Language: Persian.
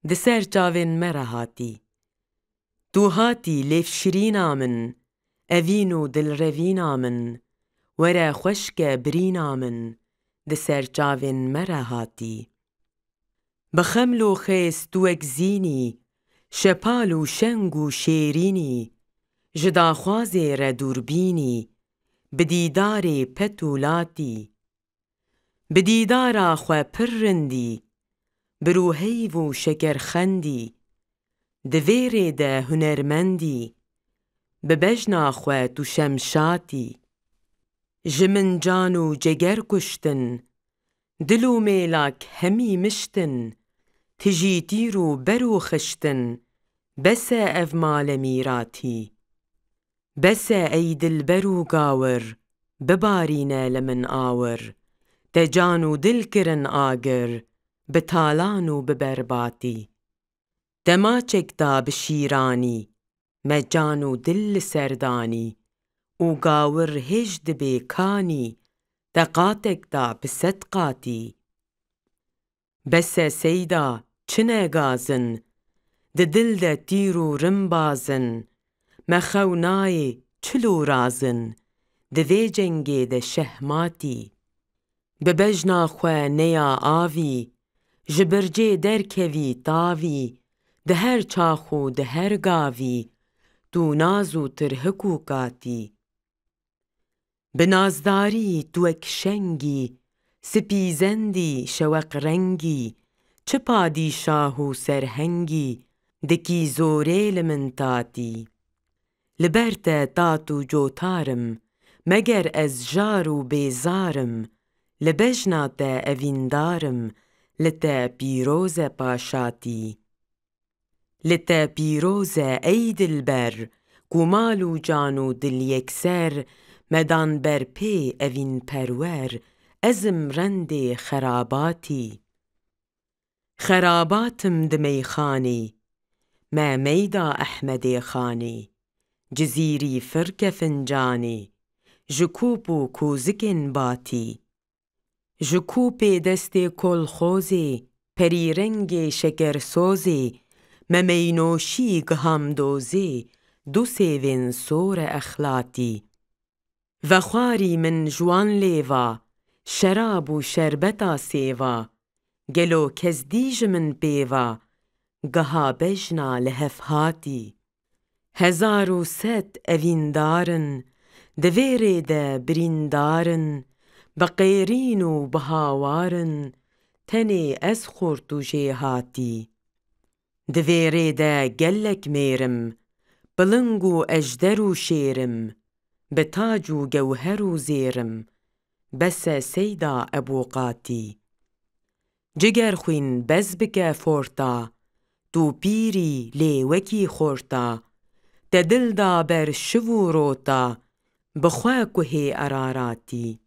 دسر چاوین مره هاتی. تو هاتی لیف شرینا من، اوینو دل روینا من، وره خوشک برینا من، دسر چاوین مره هاتی. بخملو خیس تو اگزینی، شپالو شنگو شیرینی، جدا خوازی ردوربینی، بدیدار پتولاتی. بدیدارا خواه پرندی، بروحیو و شکرخندی، دویره ده هنرمندی، ببجنا خواه تو شمشاتی. جمن جانو جگر کشتن، دلو میلاک همی مشتن، تجی تیرو برو خشتن، بس اف مال میراتی. بس ای دل برو گاور، ببارینه لمن آور، تجانو دل کرن آگر، بتالانو ببرباتی. دماچک دا بشیرانی، مجانو دل سردانی، او گاور هجد بیکانی، دقاتک دا بصدقاتی. بس سیدا چنه گازن، دل ده تیرو رمبازن، مخونای چلو رازن، دوی جنگی ده شهماتی. ببجنا خواه نیا آوی، جبرجه درکوی تاوی، ده هر چاخو ده هر گاوی، تو نازو ترهکو کاتی. بنازداری تو اکشنگی، سپیزندی شوق رنگی، چه پادیشاهو سرهنگی، دکی زوره لمن تاتی. لبرت تاتو جوتارم، مگر از جارو بیزارم، لبجنا تا اویندارم، لتا پیروز پاشاتی. لتا پیروز ای دلبر، گمالو جانو دل یکسر، مدان بر پی اوین پرور، ازم رند خراباتی. خراباتم دمی خانی، ما میدا احمد خانی، جزیری فرک فنجانی، جکوپو کوزکن باتی. جکوپ دست کلخوزی، پری رنگ شکر سوزی، ممینوشی گهم دوزی، دو سیوین سور اخلاتی. وخواری من جوان لیوا، شراب و شربتا سیوا، گلو کزدیج من پیوا، گها بجنا لهفهاتی. هزارو ست اویندارن، دویره ده بریندارن، بقیرین و بهاوارن، تنی از خورتو جیهاتی. دویره ده گلک میرم، بلنگو اجدرو شیرم، بتاجو گوهرو زیرم، بس سیدا ابوقاتی. جگر خوین بز بکه فورتا، تو پیری لیوکی خورتا، تدل دا بر شوو روتا، بخوا که اراراتی.